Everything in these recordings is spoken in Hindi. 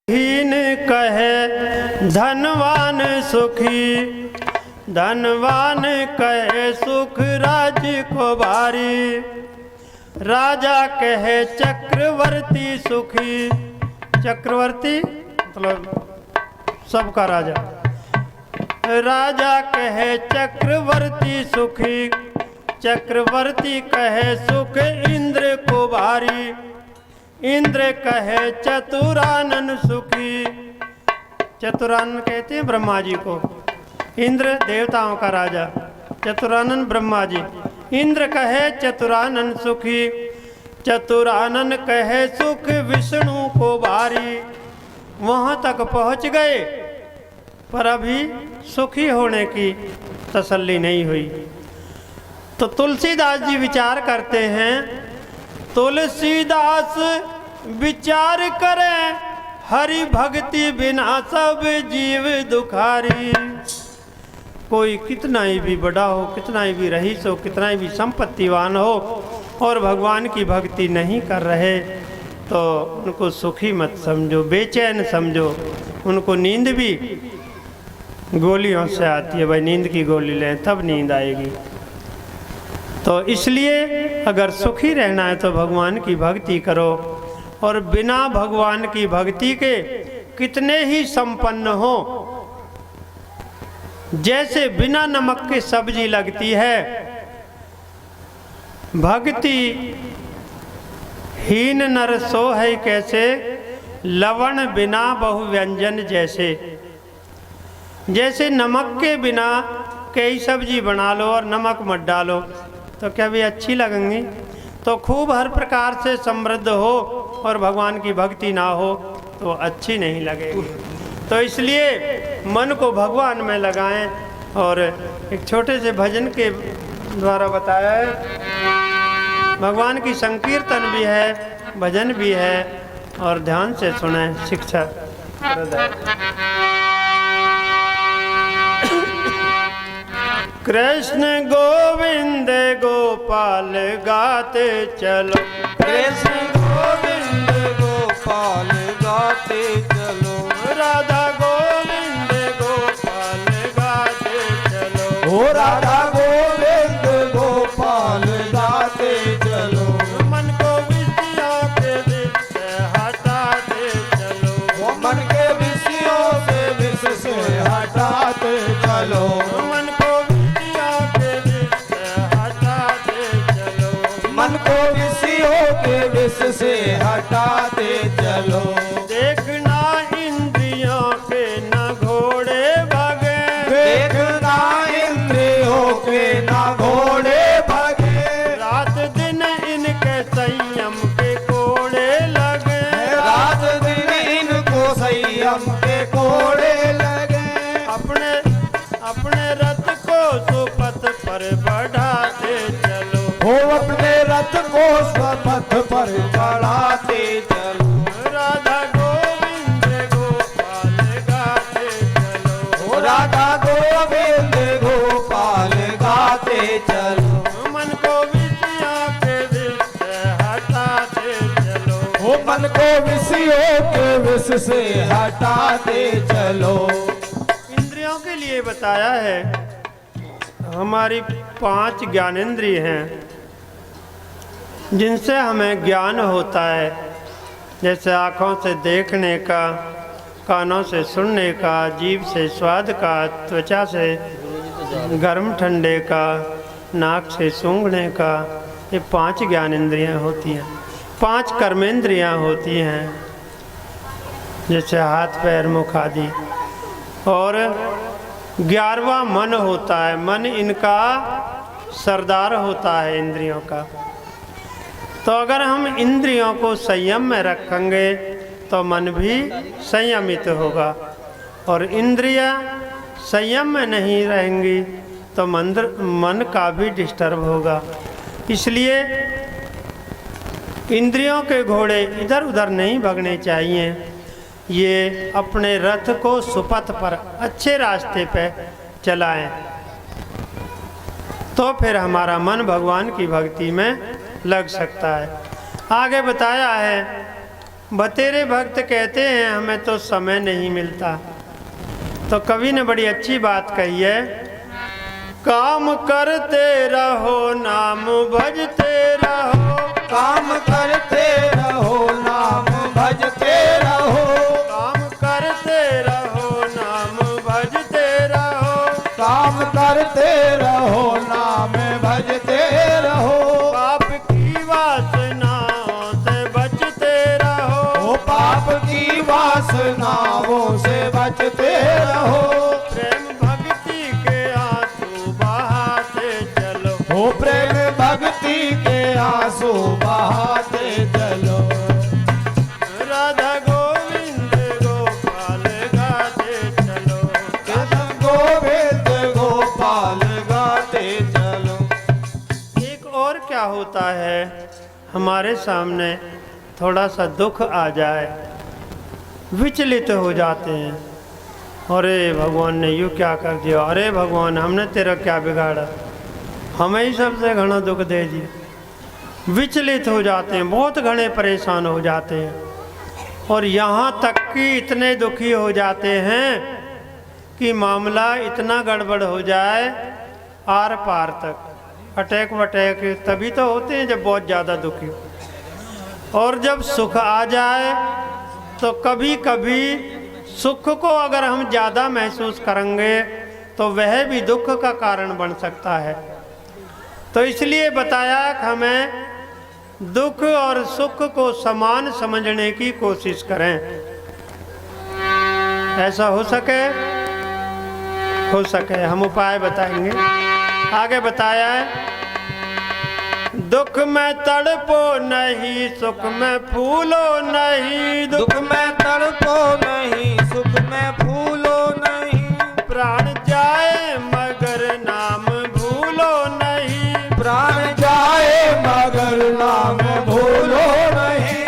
हीन कहे धनवान सुखी, धनवान कहे सुख राज्य को भारी। राजा कहे चक्रवर्ती सुखी, चक्रवर्ती मतलब सबका राजा। राजा कहे चक्रवर्ती सुखी, चक्रवर्ती कहे सुख इंद्र को भारी। इंद्र कहे चतुरानन सुखी, चतुरानन कहते हैं ब्रह्मा जी को। इंद्र देवताओं का राजा, चतुरानन ब्रह्मा जी। इंद्र कहे चतुरानन सुखी, चतुरानन कहे सुख विष्णु को भारी। वहाँ तक पहुँच गए पर अभी सुखी होने की तसल्ली नहीं हुई। तो तुलसीदास जी विचार करते हैं, तुलसीदास विचार करे हरि भक्ति बिना सब जीव दुखारी। कोई कितना ही भी बड़ा हो, कितना ही भी रईस हो, कितना ही भी संपत्तिवान हो और भगवान की भक्ति नहीं कर रहे तो उनको सुखी मत समझो, बेचैन समझो। उनको नींद भी गोलियों से आती है, भाई नींद की गोली लें तब नींद आएगी। तो इसलिए अगर सुखी रहना है तो भगवान की भक्ति करो। और बिना भगवान की भक्ति के कितने ही संपन्न हो, जैसे बिना नमक के सब्जी लगती है, भक्ति हीन नर सो है कैसे, लवण बिना बहु व्यंजन जैसे। जैसे नमक के बिना कई सब्जी बना लो और नमक मत डालो तो क्या भी अच्छी लगेंगी। तो खूब हर प्रकार से समृद्ध हो और भगवान की भक्ति ना हो तो अच्छी नहीं लगेगी। तो इसलिए मन को भगवान में लगाएं। और एक छोटे से भजन के द्वारा बताया है, भगवान की संकीर्तन भी है, भजन भी है और ध्यान से सुने, शिक्षा। कृष्ण गोविंद गोपाल गाते चलो, कृष्ण गोविंद गोपाल गाते चलो। राधा गोविंद गोपाल गाते चलो। ओ राधा गोविंद गोपाल गाते चलो। मन को विषयों के विष से हटाते चलो। वो मन के विषयों से विष से हटाते चलो। मन को विषयों के विष से हटाते चलो। मन को विषयों के विष से हटाते चलो। देखना इंद्रियों के न घोड़े भागे, देखना इंद्रियों के ना घोड़े भागे। रात दिन इनके संयम के कोड़े लगे। रात दिन इनको संयम के कोड़े लगे। अपने अपने रथ को सुपथ पर बढ़ाते चलो। वो अपने रथ को स्वपथ पर चढ़ाते चलो। राधा गोविंद गोपाल गाते चलो। वो राधा गोविंद गोपाल गाते चलो। मन को विषयों के विष से हटाते चलो। वो मन को विषयों के विष से हटाते चलो। इंद्रियों के लिए बताया है, हमारी 5 ज्ञानेंद्रिय हैं जिनसे हमें ज्ञान होता है। जैसे आँखों से देखने का, कानों से सुनने का, जीभ से स्वाद का, त्वचा से गर्म ठंडे का, नाक से सूंघने का। ये 5 ज्ञानेंद्रियाँ होती हैं। 5 कर्मेंद्रियाँ होती हैं जैसे हाथ पैर मुख आदि। और 11वां मन होता है। मन इनका सरदार होता है इंद्रियों का। तो अगर हम इंद्रियों को संयम में रखेंगे तो मन भी संयमित होगा। और इंद्रियां संयम में नहीं रहेंगी तो मन का भी डिस्टर्ब होगा। इसलिए इंद्रियों के घोड़े इधर उधर नहीं भगने चाहिए। ये अपने रथ को सुपथ पर, अच्छे रास्ते पे चलाएं तो फिर हमारा मन भगवान की भक्ति में लग सकता है। आगे बताया है बतेरे भक्त कहते हैं हमें तो समय नहीं मिलता। तो कवि ने बड़ी अच्छी बात कही है, काम करते रहो नाम भजते रहो, काम करते रहो नाम भजते रहो, काम करते रहो नाम भजते रहो, काम करते रहो नाम भजते रहो, पाप की वासनाओं से बचते रहो, ओ पाप की वासनाओं से बचते रहो, प्रेम भक्ति के आंसू बहाते चलो, ओ प्रेम भक्ति के आंसू बहाते चलो, राधा गोविंद गोपाल गाते चलो, कृष्ण गोविंद गोपाल गाते चलो। एक और क्या होता है, हमारे सामने थोड़ा सा दुख आ जाए, विचलित हो जाते हैं, अरे भगवान ने यूँ क्या कर दिया, अरे भगवान हमने तेरा क्या बिगाड़ा, हमें ही सबसे घना दुख दे दिया। विचलित हो जाते हैं, बहुत घने परेशान हो जाते हैं, और यहाँ तक कि इतने दुखी हो जाते हैं कि मामला इतना गड़बड़ हो जाए आर पार तक, अटैक वटैक तभी तो होते हैं जब बहुत ज़्यादा दुखी। और जब सुख आ जाए तो कभी कभी सुख को अगर हम ज़्यादा महसूस करेंगे तो वह भी दुख का कारण बन सकता है। तो इसलिए बताया कि हमें दुख और सुख को समान समझने की कोशिश करें, ऐसा हो सके हम उपाय बताएंगे। आगे बताया है, दुख में तड़पो नहीं सुख में फूलो नहीं, दुख में तड़पो नहीं सुख में फूलो नहीं, प्राण जाए मगर नाम भूलो नहीं, प्राण जाए मगर नाम भूलो नहीं,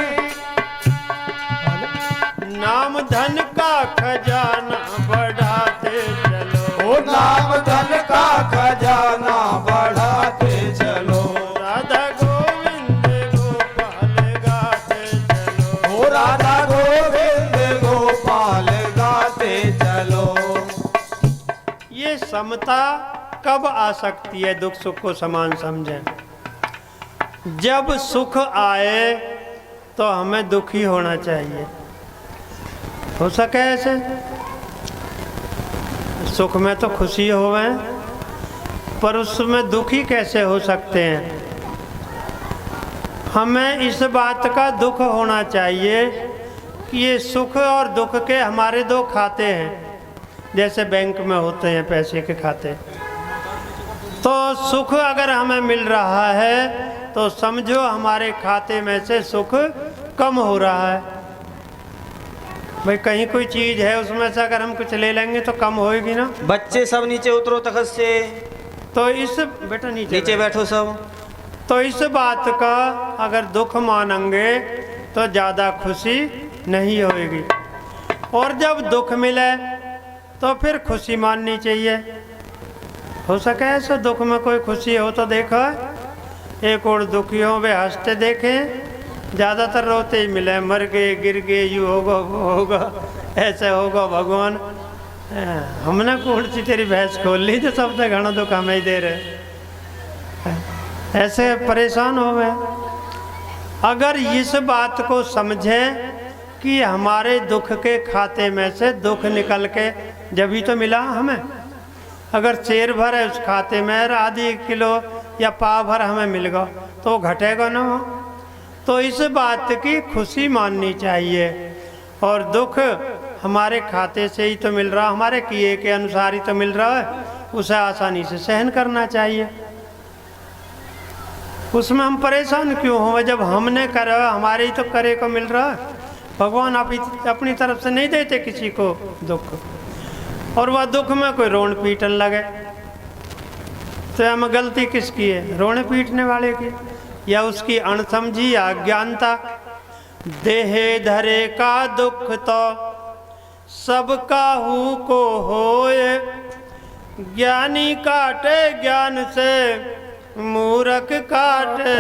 नाम धन का खजाना बढ़ाते चलो, ओ नाम धन का खजाना बढ़ाते चलो, राधा गोविंद गोपाल गाते चलो, ओ राधा गोविंद गोपाल गाते चलो। ये समता कब आ सकती है, दुख सुख को समान समझें। जब सुख आए तो हमें दुखी होना चाहिए, हो सके ऐसे, सुख में तो खुशी होवे पर उसमें दुखी कैसे हो सकते हैं। हमें इस बात का दुख होना चाहिए कि ये सुख और दुख के हमारे दो खाते हैं, जैसे बैंक में होते हैं पैसे के खाते। तो सुख अगर हमें मिल रहा है तो समझो हमारे खाते में से सुख कम हो रहा है। भाई कहीं कोई चीज़ है उसमें से अगर हम कुछ ले लेंगे तो कम होएगी ना। बच्चे सब नीचे उतरो तखत से, तो इस बेटा नीचे बैठो सब। तो इस बात का अगर दुख मानेंगे तो ज़्यादा खुशी नहीं होएगी, और जब दुख मिले तो फिर खुशी माननी चाहिए। हो सके ऐसे दुख में कोई खुशी हो तो देखो, एक और दुखी हो वे हंसते देखें, ज़्यादातर रोते ही मिले, मर गए गिर गए यूँ होगा वो होगा ऐसे होगा। भगवान हमने कौन सी तेरी भैंस खोल ली जो सबसे घना दुख हमें ही दे रहे, ऐसे परेशान हो गए। अगर इस बात को समझें कि हमारे दुख के खाते में से दुख निकल के जब ही तो मिला हमें, अगर शेर भर है उस खाते में आधी किलो या पाव भर हमें मिल गया तो घटेगा ना हो। तो इस बात की खुशी माननी चाहिए, और दुख हमारे खाते से ही तो मिल रहा, हमारे किए के अनुसार ही तो मिल रहा है, उसे आसानी से सहन करना चाहिए। उसमें हम परेशान क्यों हो, जब हमने करा हमारे ही तो करे को मिल रहा है। भगवान आप अपनी तरफ से नहीं देते किसी को दुख, और वह दुख में कोई रोन पीटन लगे तो हमें गलती किसकी है, रोने पीटने वाले की या उसकी अणसमझी या अज्ञानता। देहे धरे का दुख तो सब काहू को होए, ज्ञानी काटे ज्ञान से मूर्ख काटे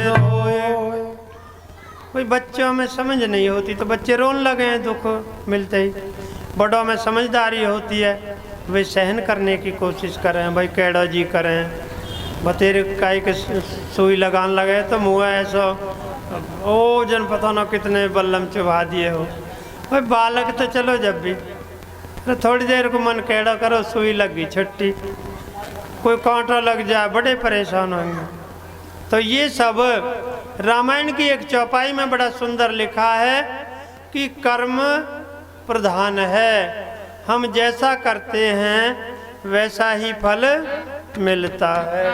रोए। कोई बच्चों में समझ नहीं होती तो बच्चे रोने लगे हैं दुख मिलते ही। बड़ों में समझदारी होती है, वे सहन करने की कोशिश करें, भाई कैडो जी करें, बतेरे काई के सुई लगाने लगे तो मुँह ऐसा ओ जन पता ना कितने बल्लम चुभा दिए हो। भाई बालक तो चलो जब भी तो थोड़ी देर को मन कैडा करो, सुई लग गई छुट्टी, कोई कांटा लग जाए बड़े परेशान होंगे। तो ये सब रामायण की एक चौपाई में बड़ा सुंदर लिखा है कि कर्म प्रधान है, हम जैसा करते हैं वैसा ही फल मिलता है।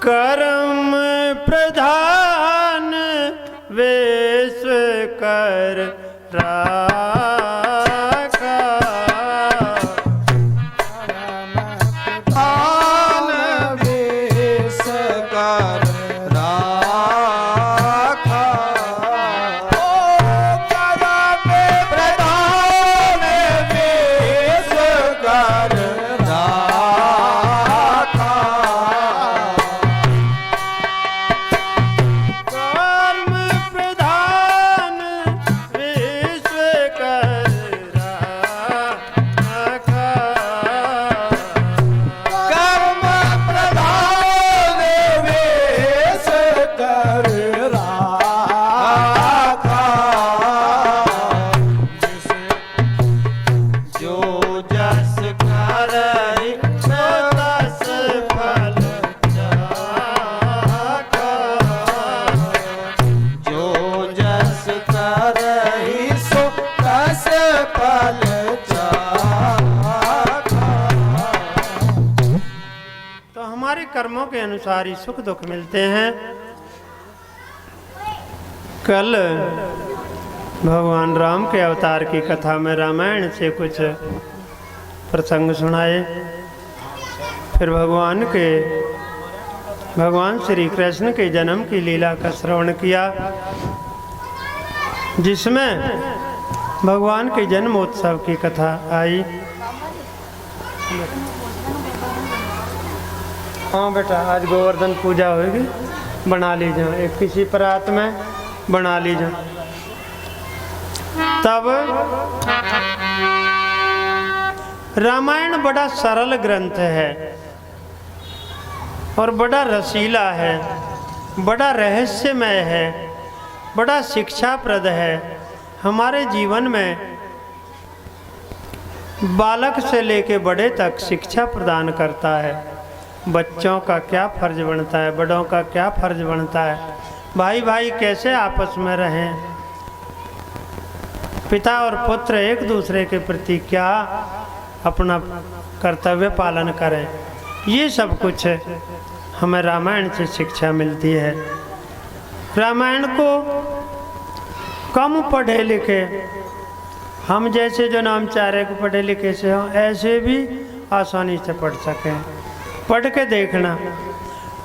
कर्म प्रधान वेश कर राखा, प्रधान वेश कर राखा। ओ कर्म प्रधान वेश कर राखा। कर्म प्रधान विश्व कर राखा। कर्म प्रधान वेश कर राखा। जो जस करई सो तस फल चाखा। जो जस करहि सो तस फल चाखा। तो हमारे कर्मों के अनुसार ही सुख दुख मिलते हैं। कल भगवान राम के अवतार की कथा में रामायण से कुछ प्रसंग सुनाए, फिर भगवान श्री कृष्ण के जन्म की लीला का श्रवण किया, जिसमें भगवान के जन्मोत्सव की कथा आई। हाँ बेटा, आज गोवर्धन पूजा होगी, बना लीजिए, एक किसी परात में बना लीजिए। तब रामायण बड़ा सरल ग्रंथ है और बड़ा रसीला है, बड़ा रहस्यमय है, बड़ा शिक्षाप्रद है। हमारे जीवन में बालक से लेके बड़े तक शिक्षा प्रदान करता है। बच्चों का क्या फर्ज बनता है, बड़ों का क्या फर्ज बनता है, भाई भाई कैसे आपस में रहें, पिता और पुत्र एक दूसरे के प्रति क्या अपना कर्तव्य पालन करें, ये सब कुछ हमें रामायण से शिक्षा मिलती है। रामायण को कम पढ़े लिखे, हम जैसे जो नामचारे को पढ़े लिखे से हों, ऐसे भी आसानी से पढ़ सकें, पढ़ के देखना,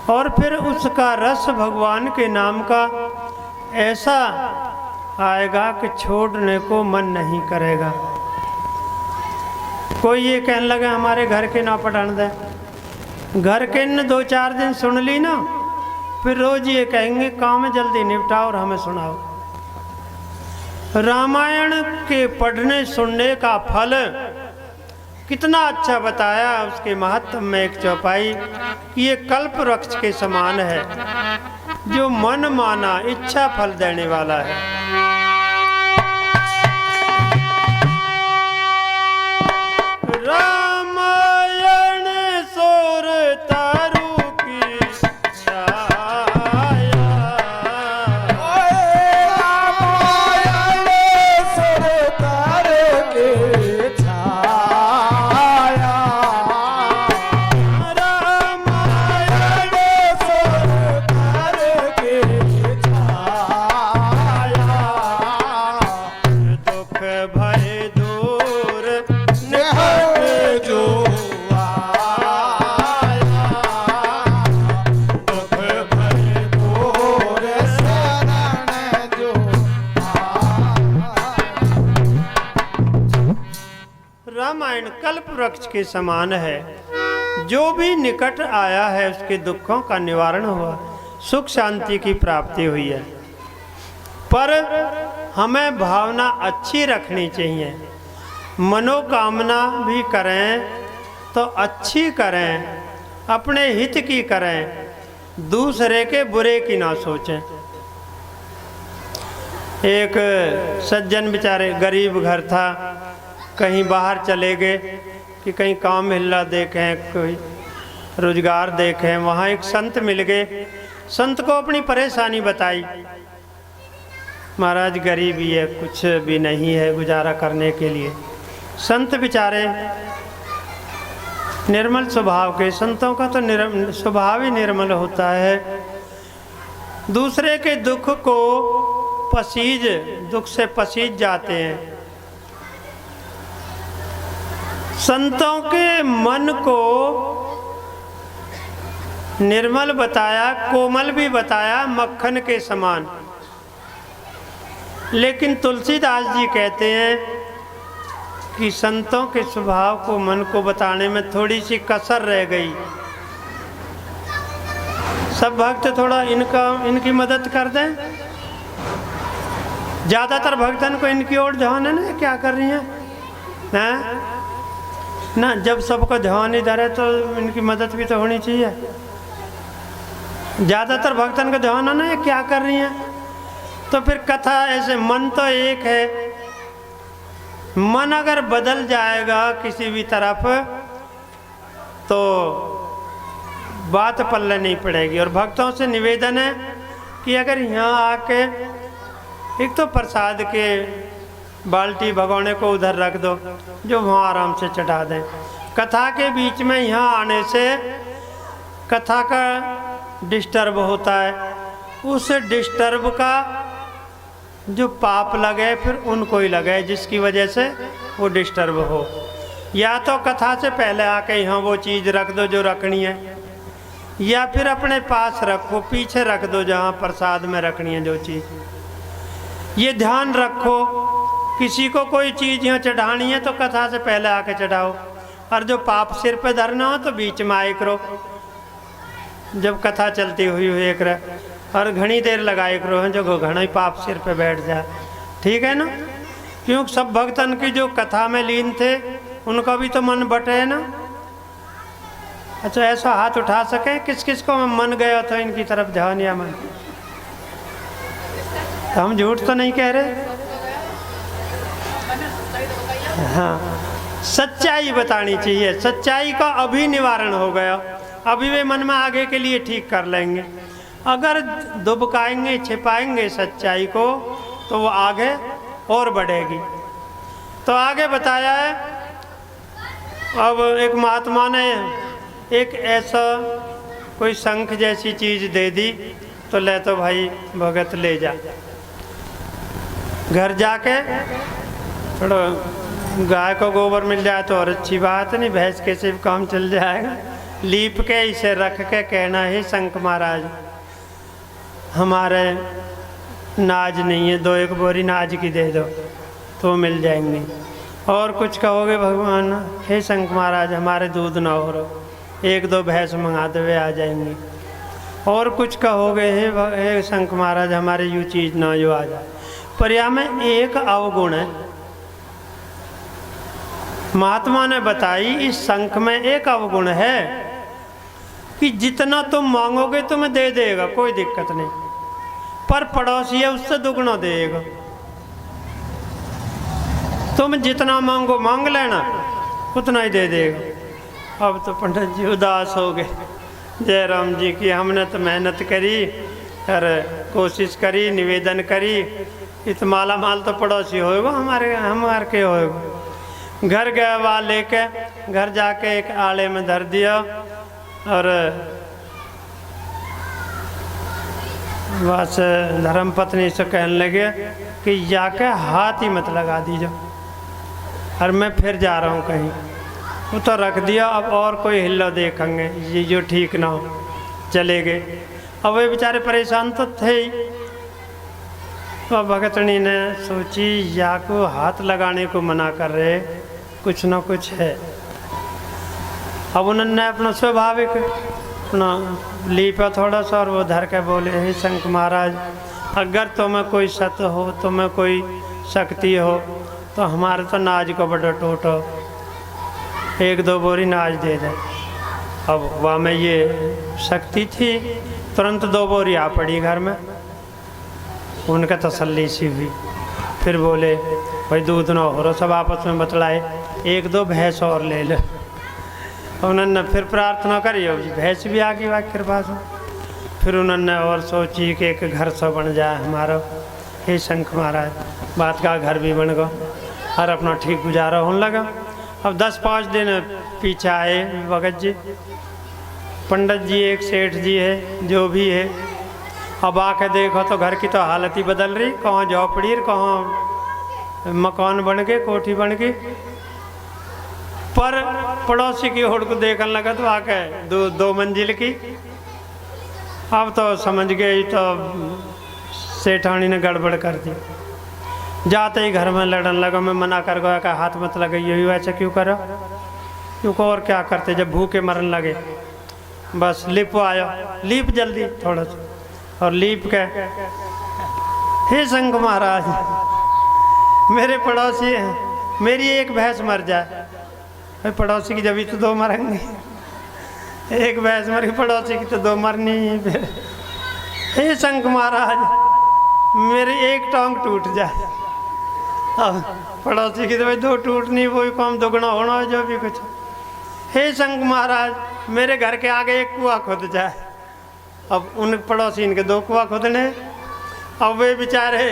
और फिर उसका रस भगवान के नाम का ऐसा आएगा कि छोड़ने को मन नहीं करेगा। कोई ये कहने लगा हमारे घर के ना पढ़ाने दे, घर के ने 2-4 दिन सुन ली ना, फिर रोज ये कहेंगे काम जल्दी निपटाओ और हमें सुनाओ। रामायण के पढ़ने सुनने का फल कितना अच्छा बताया उसके महत्व में एक चौपाई कि ये कल्प वृक्ष के समान है, जो मन माना इच्छा फल देने वाला है। रामायण सोर तारू की छाया, रामायण सुर तार के छाया। रामायण सुर तार के छाया। रामायण कल्प वृक्ष के समान है। जो भी निकट आया है उसके दुखों का निवारण हुआ, सुख शांति की प्राप्ति हुई है। पर हमें भावना अच्छी रखनी चाहिए। मनोकामना भी करें तो अच्छी करें, अपने हित की करें, दूसरे के बुरे की ना सोचें। एक सज्जन बेचारे गरीब घर था, कहीं बाहर चले गए कि कहीं काम मिलना देखें, कोई रोजगार देखें। वहाँ एक संत मिल गए। संत को अपनी परेशानी बताई, महाराज गरीबी है, कुछ भी नहीं है गुजारा करने के लिए। संत बेचारे निर्मल स्वभाव के, संतों का तो स्वभाव ही निर्मल होता है। दूसरे के दुख को दुख से पसीज जाते हैं। संतों के मन को निर्मल बताया, कोमल भी बताया, मक्खन के समान। लेकिन तुलसीदास जी कहते हैं कि संतों के स्वभाव को, मन को बताने में थोड़ी सी कसर रह गई। सब भक्त थोड़ा इनकी मदद कर दें। ज़्यादातर भक्तन को इनकी ओर ध्यान है ना, क्या कर रही हैं ना। जब सबको ध्यान इधर है तो इनकी मदद भी तो होनी चाहिए। ज़्यादातर भक्तन का ध्यान है ना, ये क्या कर रही हैं। तो फिर कथा ऐसे, मन तो एक है। मन अगर बदल जाएगा किसी भी तरफ तो बात पल्ले नहीं पड़ेगी। और भक्तों से निवेदन है कि अगर यहाँ आके एक तो प्रसाद के बाल्टी भगोने को उधर रख दो, जो वहाँ आराम से चढ़ा दें। कथा के बीच में यहाँ आने से कथा का डिस्टर्ब होता है, उस डिस्टर्ब का जो पाप लगे फिर उनको ही लगे, जिसकी वजह से वो डिस्टर्ब हो। या तो कथा से पहले आके यहाँ वो चीज़ रख दो जो रखनी है, या फिर अपने पास रखो, पीछे रख दो जहाँ प्रसाद में रखनी है जो चीज़। ये ध्यान रखो, किसी को कोई चीज़ यहाँ चढ़ानी है तो कथा से पहले आके चढ़ाओ, और जो पाप सिर पे धरना हो तो बीच में आए करो, जब कथा चलती हुई एक रहे, और घनी देर लगाए करो जो घना ही पाप सिर पे बैठ जाए। ठीक है ना, क्योंकि सब भक्तन की जो कथा में लीन थे उनका भी तो मन बटे है ना। अच्छा, ऐसा हाथ उठा सके किस किस को मन गया तो इनकी तरफ ध्यान या मन। तो हम झूठ तो नहीं कह रहे। हाँ, सच्चाई बतानी चाहिए। सच्चाई का अभी निवारण हो गया, अभी वे मन में आगे के लिए ठीक कर लेंगे। अगर दुबकाएंगे, छिपाएंगे सच्चाई को तो वो आगे और बढ़ेगी। तो आगे बताया है, अब एक महात्मा ने एक ऐसा कोई शंख जैसी चीज़ दे दी, तो ले तो भाई भगत ले जा। घर जाके थोड़ा गाय को गोबर मिल जाए तो और अच्छी बात नहीं, भैंस के से काम चल जाएगा। लीप के इसे रख के कहना है, शंख महाराज हमारे नाज नहीं है, 2-1 बोरी नाज की दे दो तो मिल जाएंगे। और कुछ कहोगे भगवान, हे शंख महाराज हमारे दूध ना हो रहा, 1-2 भैंस मंगा दे, वे आ जाएंगे। और कुछ कहोगे, हे शंख महाराज हमारे यूँ चीज़ ना जो आ जाए। पर यहाँ में एक अवगुण है, महात्मा ने बताई इस शंख में एक अवगुण है कि जितना तुम मांगोगे तुम्हें दे देगा, कोई दिक्कत नहीं, पर पड़ोसी है उससे दुगना देगा। तुम जितना मांगो मांग लेना, उतना ही दे देगा। अब तो पंडित जी उदास हो गए। जय राम जी की, हमने तो मेहनत करी और कोशिश करी, निवेदन करी, इत माला माल तो पड़ोसी होएगा हमारे के होएगा। घर गया, वहाँ लेके घर जाके एक आले में धर दिया और बस धर्म पत्नी से कहने लगे कि जाके हाथ ही मत लगा दीजिए, और मैं फिर जा रहा हूँ कहीं। वो तो रख दिया, अब और कोई हिल्ला देखेंगे ये जो ठीक ना हो, चले गए। अब वे बेचारे परेशान तो थे ही। तो भगतनी ने सोची या को हाथ लगाने को मना कर रहे, कुछ ना कुछ है। अब उन्होंने अपना स्वाभाविक अपना लीपा थोड़ा सा और वो धर के बोले, हे शंख महाराज, अगर तुम्हें कोई सत्य हो, तुम्हें कोई शक्ति हो, तो हमारे तो नाज को बड़ा टोटो, 1-2 बोरी नाज दे दे। अब वहाँ में ये शक्ति थी, तुरंत 2 बोरी आ पड़ी घर में। उनका तसल्ली सी हुई। फिर बोले, भाई दूध ना हो रहा, सब आपस में बतलाए, 1-2 भैंस और ले ले। उन्होंने फिर प्रार्थना करी, हो जी भैंस भी आ गई वाक्य कृपा से। फिर उन्होंने और सोची कि एक घर सा बन जाए हमारा। हे शंख महाराज, बात का घर भी बन गया और अपना ठीक गुजारा होने लगा। अब 10-5 दिन पीछे आए भगत जी, पंडित जी, एक सेठ जी है, जो भी है। अब आके देखो तो घर की तो हालत ही बदल रही, कहाँ झोपड़ी, कहाँ मकान बन गए, कोठी बन गई। पर पड़ोसी की होड़ को देखने लगा तो आके 2 मंजिल की। अब तो समझ गए, तो सेठानी ने गड़बड़ कर दी। जाते ही घर में लड़न लगा। मैं मना कर गया कि हाथ मत लगाइए, वैसे क्यों करो, क्योंकि और क्या करते, जब भूखे मरन लगे। बस लीप आया, लीप जल्दी थोड़ा सा, और लीप के, हे शंख महाराज, मेरे पड़ोसी हैं, मेरी एक भैंस मर जाए। पड़ोसी की जब तो 2 मरेंगे, एक भैंस मरी, पड़ोसी की तो 2 मरनी है। हे शंख महाराज, मेरी एक टांग टूट जाए। अब पड़ोसी की तो भाई 2 टूटनी, वही काम दुगना होना है, जो भी कुछ। हे शंख महाराज, मेरे घर के आगे एक कुआं खुद जाए। अब उन पड़ोसी इनके 2 कुआं खुदने। अब वे बेचारे,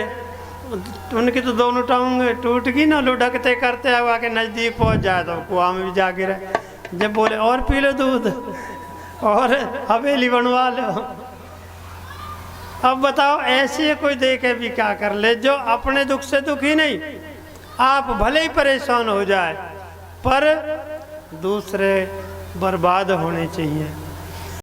उनकी तो दोनों टांग टूट गई ना, लुढ़कते करते हुआ के नज़दीक पहुंच जाए तो कुआं में भी जा गिरे। जब बोले और पी लो दूध और हवेली बनवा लो। अब बताओ, ऐसे कोई देखे भी क्या कर ले, जो अपने दुख से दुखी नहीं। आप भले ही परेशान हो जाए, पर दूसरे बर्बाद होने चाहिए।